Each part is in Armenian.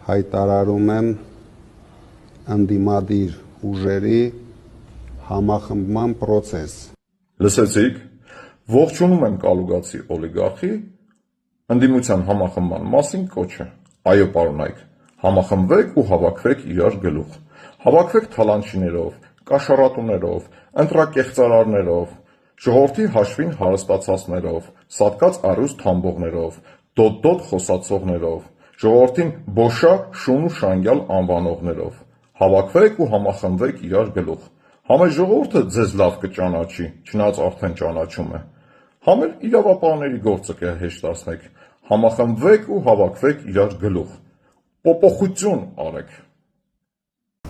հայտարարում եմ ընդդիմադիր ուժերի համախմբման պրոցես։ Լսեցիք, ողջունում եմ կալուգացի օլիգարխի ընդդիմության համախմբման մասին կոչը։ Այո, պարոնայք, համախմբվեք ու հավաքվեք իրար գլուխ։ Հավաքվեք թալանչիներով, կաշառատուներով, ընտրակեղծարարներով, ժողովրդի հաշվին հարստացածներով, սատկած առյուծ թամբողներով, դոտ-դոտ խոսացողներով, ժողովրդին բոշա, շուն ու շանգյալ անվանողներով։ Հավաքվեք ու համախմբվեք իրար գլուխ։ Համ էլ ժողովուրդը ձեզ լավ կճանաչի, չնայած արդեն ճանաչում է։ Համ էլ իրավապահների գործը կհեշտացնեք։ Համախմբվեք ու հավաքվեք իրար գլուխ։ Փոփոխություն արեք։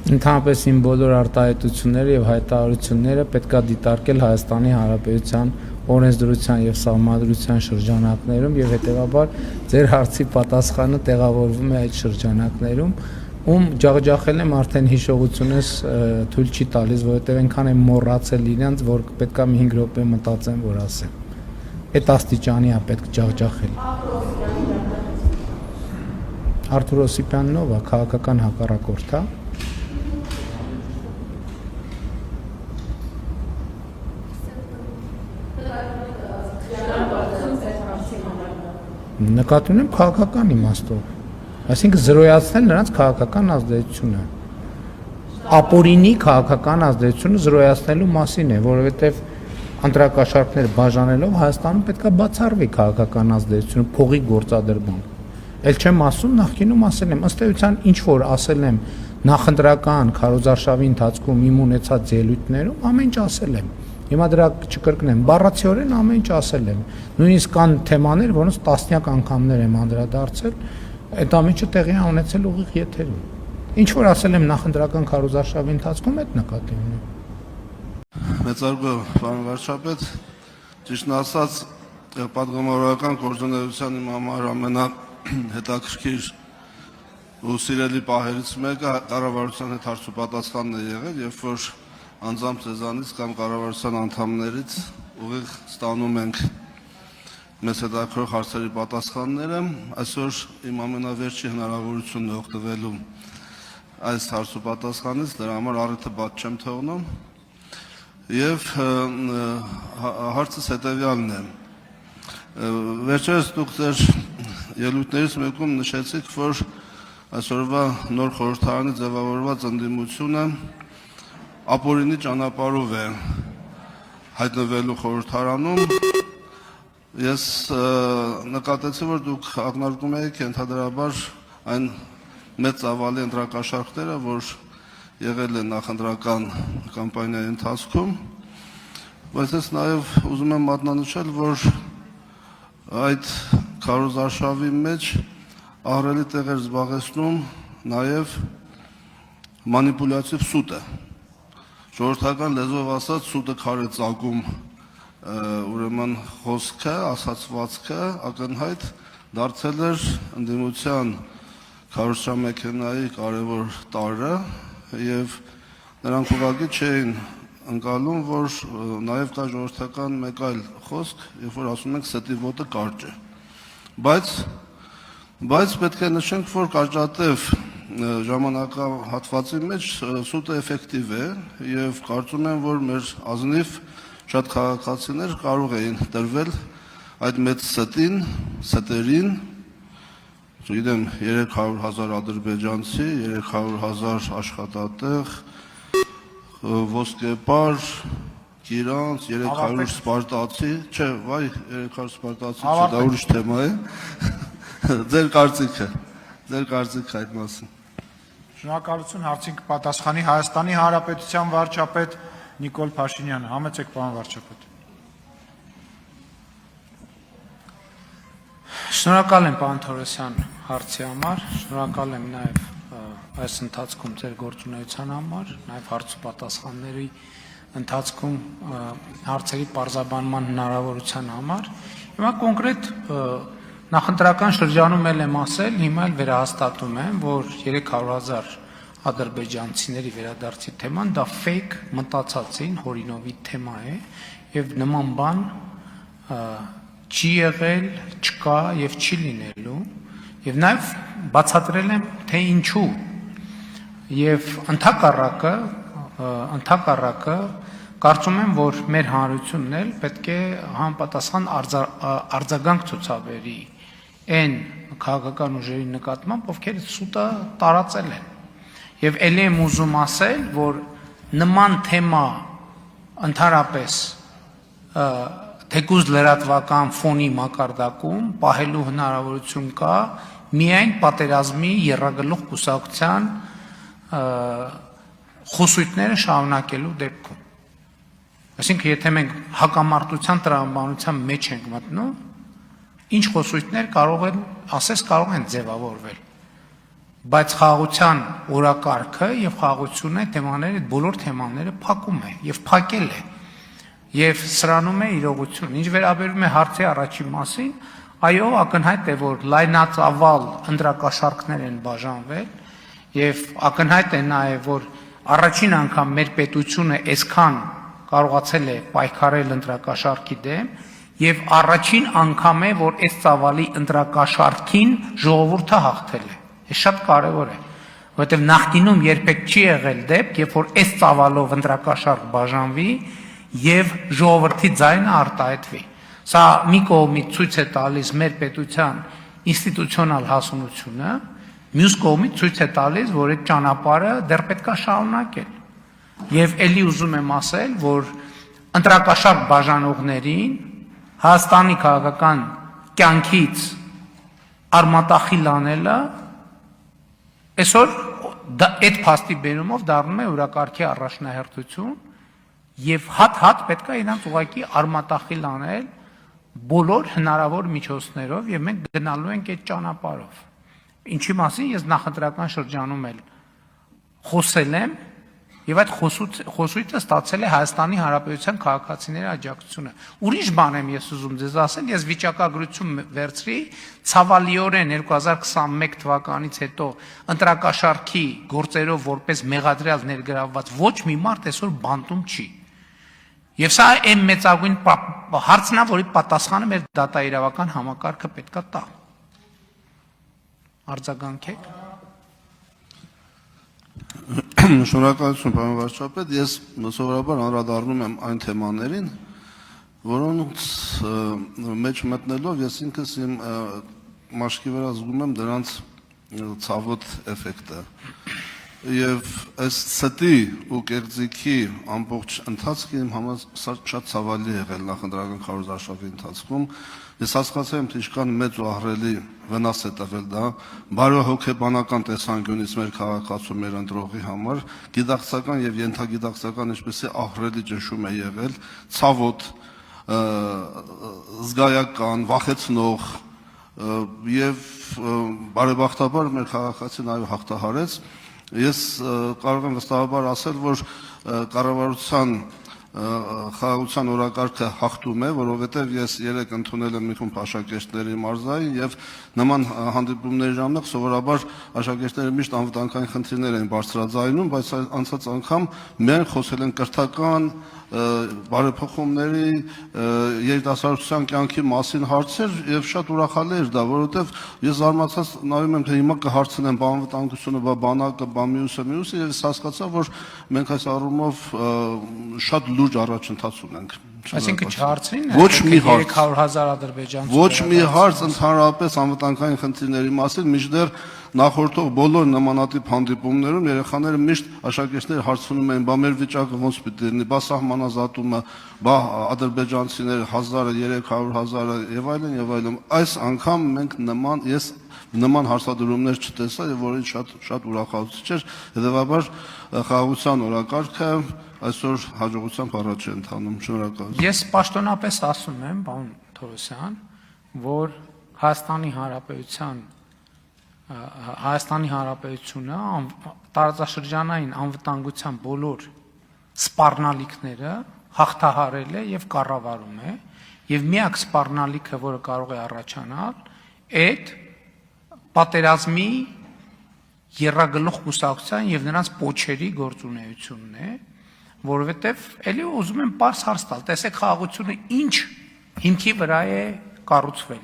Ընդհանրապես իմ բոլոր արտահայտությունները եւ հայտարարությունները պետքա դիտարկել Հայաստանի Հանրապետության օրենսդրության եւ սահմանադրության շրջանակներում եւ հետեւաբար ձեր հարցի պատասխանը տեղավորվում է այդ շրջանակներում, ում ջախջախել եմ արդեն հիշողությունս թույլ չի տալիս, որովհետեւ այնքան եմ մոռացել իրանց, որ պետքա մի 5 րոպե մտածեմ, որ ասեմ։ Այդ աստիճանի է պետք ջախջախել։ Արթուր Օսիպյանն ով է, քաղաքական հակառակորդ է։ Նկատի ունեմ քաղաքական իմաստով, այսինքն զրոյացնել նրանց քաղաքական ազդեցությունը, ապօրինի քաղաքական ազդեցությունը զրոյացնելու մասին է, որովհետև ընտրակաշառքներ բաժանելով Հայաստանում պետքա բացառվի քաղաքական ազդեցությունը, փողի գործադրման։ Էլ չեմ ասում, նախկինում ասել եմ, ըստ էության ինչ որ ասել եմ նախընտրական քարոզարշավի ընթացքում իմ ունեցած ելույթներում, ամեն ինչ ասել եմ։ Հիմա դրա չկրկնեմ, բառացիորեն ամեն ինչ ասել եմ։ Նույնիսկ կան թեմաներ, որոնց տասնյակ անգամներ եմ անդրադարձել, այդ ամեն ինչը տեղի է ունեցել ուղիղ եթերում։ Ինչ որ ասել եմ նախընտրական քարոզարշավի ընթացքում, այդ նկատի ունեմ։ Մեծարգո պարոն վարչապետ, ճիշտն ասած, պատգամավորական գործունեության իմ համար ամենահետաքրքիր ու սիրելի պահերից մեկը կառավարության հետ հարցուպատասխանն է եղել, երբ որ անձամբ ձեզանից կամ կառավարության անդամներից ուղիղ ստանում ենք մեզ հետաքրքրող հարցերի պատասխանները, այսօր իմ ամենավերջի հնարավորությունն է օգտվելու այս հարցուպատասխանից, դրա համար առիթը բաց չեմ թողնում եւ հարցս հետեւյալն է։ Վերջերս դուք ձեր ելույթներից մեկում նշեցիք, որ այսօրվա նոր խորհրդարանի ձևավորված ընդդիմությունը ապօրինի ճանապարհով է հայտնվելու խորհրդարանում։ Ես նկատեցի, որ դուք ակնարկում եք ընդհանրաբար այն մեծ ծավալի ընտրակաշառքները, որ եղել են նախընտրական կամպանիայի ընթացքում, բայց ես նաև ուզում եմ մատնանշել, որ այդ քարոզարշավի մեջ ահռելի տեղ էր զբաղեցնում նաև մանիպուլյատիվ սուտը։ Ժողովրդական լեզվով ասած սուտը քար է ծակում, ուրեմն խոսքը, ասացվածքը ակնհայտ դարձել էր ընդդիմության քարոզչամեքենայի կարևոր տարրը եւ նրանք ուղղակի չէին ընկալում, որ նաև կա ժողովրդական մեկ այլ խոսք, երբ որ ասում ենք ստի ոտը կարճ է։ Բայց պետք է նշենք, որ կարճատև ժամանակահատվածի մեջ սուտը էֆեկտիվ է եւ կարծում եմ, որ մեր ազնիվ շատ քաղաքացիներ կարող էին տրվել այդ մեծ ստերին, չգիտեմ 300,000 ադրբեջանցի, 300,000 աշխատատեղ, ոսկեպար, Գիրանց, 300 սպարտացի, չէ, վայ 300 սպարտացի, չէ, դա ուրիշ թեմա է։ Ձեր կարծիքը այդ մասին։ Շնորհակալություն, հարցին կպատասխանի Հայաստանի Հանրապետության վարչապետ Նիկոլ Փաշինյանը։ Համեցեք, պարոն վարչապետ։ Շնորհակալ եմ, պարոն Թորոսյան, հարցի համար, շնորհակալ եմ նաև այս ընթացքում ձեր գործունեության համար, նաև հարցուպատասխանների ընթացքում հարցերի պարզաբանման հնարավորության համար։ Հիմա կոնկրետ նախընտրական շրջանում եմ ասել, հիմա էլ վերահաստատում եմ, որ 300,000 ադրբեջանցիների վերադարձի թեման դա fake մտածածին հորինովի թեմա է եւ նման բան չի եղել, չկա եւ չի լինելու եւ նաեւ բացատրել եմ, թե ինչու եւ ընդհակառակը կարծում եմ, որ մեր հանրությունն էլ պետք է համապատասխան արձագանք ցուցաբերի այն քաղաքական ուժերի նկատմամբ, ովքեր սուտը տարածել են։ Եվ ելի եմ ուզում ասել, որ նման թեմա ընդհանրապես թեկուզ լրատվական ֆոնի մակարդակում պահելու հնարավորություն կա միայն պատերազմի եռագլուխ կուսակցության խոսույթները շարունակելու դեպքում։ Այսինքն, եթե մենք հակամարտության տրամաբանության մեջ ենք մտնում, ինչ խոսույթներ կարող են ձևավորվել, բայց խաղաղության օրակարգը եւ խաղաղությունը թեմաները, բոլոր թեմաները փակում է եւ փակել է եւ սրանում է իրողություն։ Ինչ վերաբերում է հարցի առաջին մասին, այո, ակնհայտ է, որ լայնածավալ ընտրակաշառքներ են բաժանվել եւ ակնհայտ է նաեւ, որ առաջին անգամ մեր պետությունը այսքան կարողացել է պայքարել ընտրակաշառքի դեմ եւ առաջին անգամ է, որ այս ծավալի ընտրակաշառքին ժողովուրդը հաղթել է։ Այս շատ կարևոր է, որովհետեւ նախկինում երբեք չի եղել դեպք, երբ որ այս ծավալով ընտրակաշառք բաժանվի եւ ժողովրդի ձայնը արտահայտվի։ Սա մի կողմից ցույց է տալիս մեր պետության ինստիտուցիոնալ հասունությունը, մյուս կողմից ցույց է տալիս, որ այդ ճանապարհը դեռ պետք է շարունակել։ Եվ ելի ուզում եմ ասել, որ ընտրակաշառք բաժանողներին Հայաստանի քաղաքական կյանքից արմատախիլ անելը այսօր այդ փաստի բերումով դառնում է օրակարգի առաջնահերթություն եւ հատ պետք է իրանց ուղղակի արմատախիլ անել բոլոր հնարավոր միջոցներով եւ մենք գնալու ենք այդ ճանապարհով։ Ինչի մասին ես նախընտրական շրջանում էլ խոսել եմ եւ այդ խոսույթը ստացել է Հայաստանի Հանրապետության քաղաքացիների աջակցությունը։ Ուրիշ բան եմ ես ուզում ձեզ ասել, ես վիճակագրություն վերցրի ցավալիորեն 2021 թվականից հետո ընտրակաշառքի գործերով որպես մեղադրյալ ներգրավված ոչ մի մարդ այսօր բանտում չի։ Եվ սա այն մեծագույն հարցն է, որի պատասխանը մեր դատաիրավական համակարգը պետք է տա։ Արձագանքեք։ Շնորհակալություն, պարոն վարչապետ, ես սովորաբար անդրադառնում եմ այն թեմաներին, որոնց մեջ մտնելով ես ինքս իմ մաշկի վրա զգում եմ դրանց ցավոտ էֆեկտը։ Եվ այս ստի ու կերձիքի ամբողջ ընթացքը իմ համար շատ ցավալի եղել նախընտրական քարոզարշավի ընթացքում։ Ես հասկացել եմ, թե ինչքան մեծ ու ահռելի վնաս է տվել դա բարոյահոգեբանական տեսանկյունից մեր քաղաքացու, մեր ընտրողի համար, գիտակցական եւ ենթագիտակցական ինչպեսի ահռելի ճնշում է եղել, ցավոտ, զգայական, վախեցնող եւ բարեբախտաբար մեր քաղաքացին այո հաղթահարեց։ Ես կարող եմ վստահաբար ասել, որ կառավարության խաղաղության օրակարգը հաղթում է, որովհետև ես երեք ընդունել եմ մի խումբ աշակերտների մարզային եւ նման հանդիպումների ժամանակ սովորաբար աշակերտները միշտ անվտանգային խնդիրներ են բարձրաձայնում, բայց անցած անգամ մենք խոսել են կրթական բարեփոխումների երիտասարդության կյանքի մասին հարցեր եւ շատ ուրախալի էր դա, որովհետեւ ես զարմացած նայում եմ, թե հիմա կհարցնեմ բանվտանգությունը, բանակը, մյուսը եւ ես հասկացա, որ մենք այս առումով շատ լուրջ առաջընթաց ունենք։ Այսինքն չհարցրին ոչ մի 300,000 ադրբեջանցի։ Ոչ մի հարց ընդհանրապես անվտանգային խնդիրների մասին, մինչդեռ նախորդող բոլոր նմանատիպ հանդիպումներում երեխաները միշտ աշակերտները հարցնում են, բա մեր վիճակը ոնց պիտի լինի, բա սահմանազատումը, բա ադրբեջանցիները 1,000-300,000 եւ այլն։ Այս անգամ մենք նման հարցադրումներ չտեսա եւ որից շատ ուրախացուցիչ էր, հետեւաբար խաղաղության օրակարգը այսօր հաջողությամբ առաջ է ընթանում։ Շնորհակալություն։ Ես պաշտոնապես ասում եմ, պարոն Թորոսյան, որ Հայաստանի Հանրապետությունը տարածաշրջանային անվտանգության բոլոր սպառնալիքները հաղթահարել է եւ կառավարում է, եւ միակ սպառնալիքը, որը կարող է առաջանալ, այդ պատերազմի եռագլուխ կուսակցության եւ նրանց պոչերի գործունեությունն է, որովհետեւ ելի ուզում եմ պարզ հարց տալ, տեսեք խաղաղությունը ինչ հիմքի վրա է կառուցվել։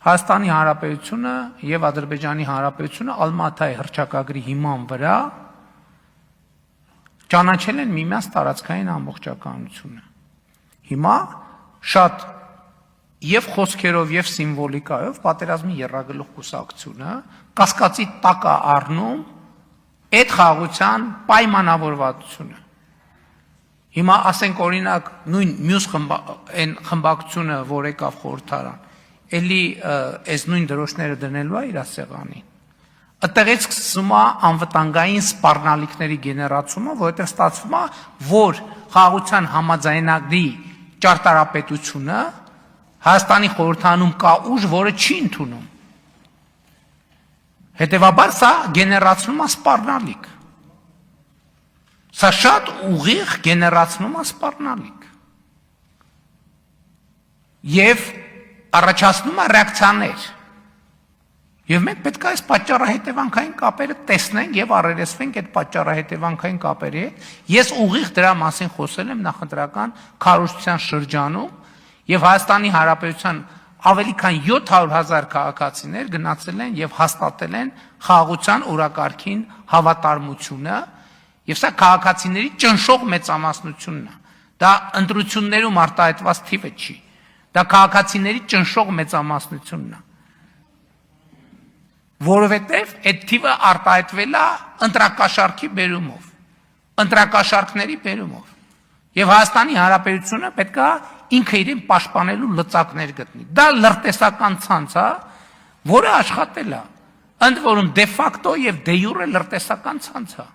Հայաստանի Հանրապետությունը եւ Ադրբեջանի Հանրապետությունը Ալմատայի հռչակագրի հիման վրա ճանաչել են միմյանց տարածքային ամբողջականությունը։ Հիմա շատ եւ խոսքերով եւ սիմվոլիկայով պատերազմի եռագլուխ կուսակցությունը կասկածի տակ է առնում այդ խաղաղության պայմանավորվածությունը։ Հիմա ասենք օրինակ նույն մյուս խմբակցությունը, որ եկավ խորհրդարան, էլի այս նույն դրոշները դնելու է իր սեղանին։ Այդտեղից սկսում է անվտանգային սպառնալիքների գեներացումը, որովհետև ստացվում է, որ խաղաղության համաձայնագրի ճարտարապետությունը Հայաստանի խորհրդանում կա ուժ, որը չի ընդունում։ Հետևաբար սա գեներացնում է սպառնալիք։ Սա շատ ուղիղ գեներացնում է սպառնալիք։ Եվ առաջացնում է ռեակցիաներ։ Եվ մենք պետք է այս պատճառահետևանքային կապերը տեսնենք եւ առերեսվենք այդ պատճառահետևանքային կապերի հետ։ Ես ուղիղ դրա մասին խոսել եմ նախընտրական քարոզչության շրջանում եւ Հայաստանի Հանրապետության ավելի քան 700,000 քաղաքացիներ գնացել են եւ հաստատել են խաղաղության օրակարգին հավատարմությունը եւ սա քաղաքացիների ճնշող մեծամասնությունն է։ Դա ընտրություններում արտահայտված թիվը չի։ Դա քաղաքացիների ճնշող մեծամասնությունն է։ Որովհետև այդ թիվը արտահայտվել է ընտրակաշառքի բերումով, ընտրակաշառքների բերումով։ Եվ Հայաստանի Հանրապետությունը պետք է ինքը իրեն պաշտպանելու լծակներ գտնի։ Դա լրտեսական ցանց է, որը աշխատել է, ընդ որում դե ֆակտո եւ դե յուրե լրտեսական ցանց է։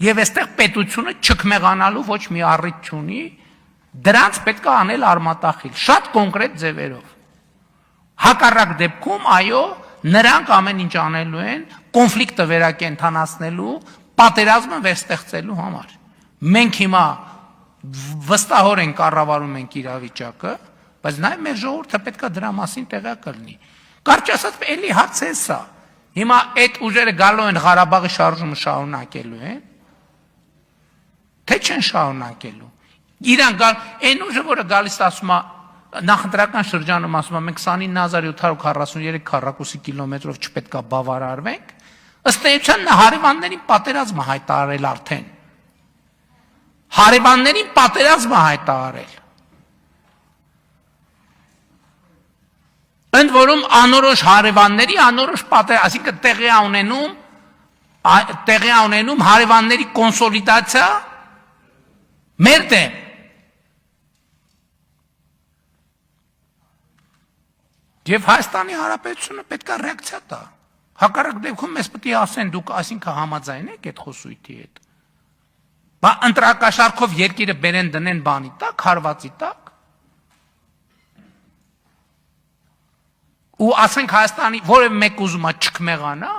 Եվ այստեղ պետությունը չքմեղանալու ոչ մի առիթ չունի, դրանց պետք է անել արմատախիլ, շատ կոնկրետ ձևերով։ Հակառակ դեպքում, այո, նրանք ամեն ինչ անելու են կոնֆլիկտը վերակենդանացնելու, պատերազմը վերստեղծելու համար։ Մենք հիմա վստահորեն կառավարում ենք իրավիճակը, բայց նաև մեր ժողովուրդը պետք է դրա մասին տեղյակ լինի։ Կարճ ասած, էլի հարցը է սա։ Հիմա այդ ուժերը գալու են Ղարաբաղի շարժումը շարունակելու են, թե չեն շարունակելու։ Իրանք այն ուժը, որը գալիս ասում է նախընտրական շրջանում ասում եմ 29743 քառակուսի կիլոմետրով չպետք է բավարարվենք, ըստ էության նա հարևաններին պատերազմը հայտարարել արդեն։ Հարևաններին պատերազմը հայտարարել։ Ընդ որում անորոշ հարևանների անորոշ պատերազմ, այսինքն տեղի ունենում հարևանների կոնսոլիդացիա մեր դեմ։ Եվ Հայաստանի Հանրապետությունը պետք է ռեակցիա տա։ Հակառակ դեպքում մեզ պետք է ասեն դուք այսինքն համաձայն եք այդ խոսույթի հետ։ Բա ընտրակաշառքով երկիրը բերեն դնեն բանի տակ, հարվածի տակ։ Ու ասենք Հայաստանի որևէ մեկ ուզում է չքմեղանա։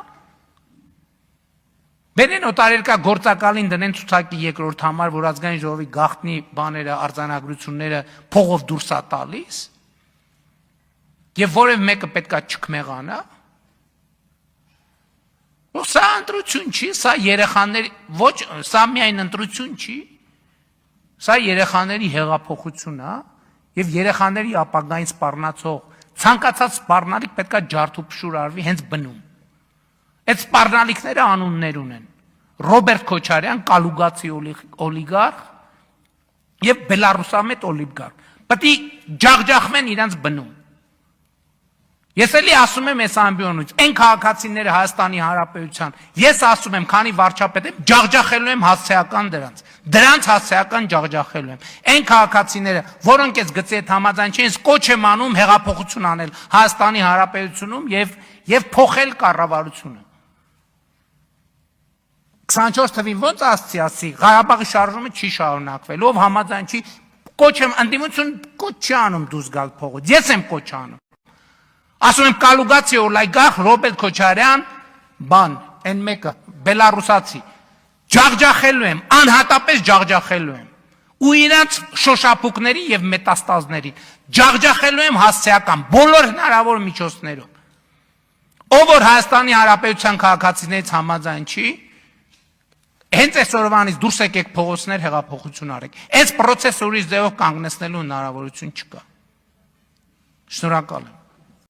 Բերեն օտարերկա գործակալին դնեն ցուցակի երկրորդ համար, որ ազգային ժողովի գաղտնի բաները, արձանագրությունները փողով դուրս է տալիս։ Եվ որևէ մեկը պետք է չքմեղանա։ Սա ընտրություն չի, սա երեխաների, ոչ, սա միայն ընտրություն չի, սա երեխաների հեղափոխություն է, եւ երեխաների ապագային սպառնացող ցանկացած սպառնալիք պետք է ջարդուփշուր արվի հենց բնում։ Այդ սպառնալիքները անուններ ունեն։ Ռոբերտ Քոչարյան, կալուգացի օլիգարխ եւ բելարուսամետ օլիգարխ։ Պետք է ջախջախվեն իրանց բնում։ Ես էլի ասում եմ այս ամբիոնից, այն քաղաքացիները Հայաստանի Հանրապետության, ես ասում եմ, քանի վարչապետ եմ, ջախջախելու եմ հասցեական դրանց հասցեական ջախջախելու եմ։ Այն քաղաքացիները, որոնք այս գծի հետ համաձայն չեն, կոչ եմ անում հեղափոխություն անել Հայաստանի Հանրապետությունում եւ փոխել կառավարությունը։ 24 թվին ոնց ասացի, Ղարաբաղի շարժումը չի շարունակվել, ով համաձայն չի, կոչ եմ, ընդդիմություն կոչ չի անում դուրս գալ փողոց, ես եմ կոչ անում։ Ասում եմ կալուգացի օլիգարխ Ռոբերտ Քոչարյան, բան, այն մեկը, բելարուսացի, ջախջախելու եմ, անհատապես ջախջախելու եմ, ու իրանց շոշափուկների եւ մետաստազներին, ջախջախելու եմ հասցեական, բոլոր հնարավոր միջոցներով, ով որ Հայաստանի Հանրապետության քաղաքացիներից համաձայն չի, հենց այսօրվանից դուրս եկեք փողոցներ հեղափոխություն արեք, այս պրոցեսը ուրիշ ձևով կանգնեցնելու հնարավորություն չկա։ Շնորհակալ եմ։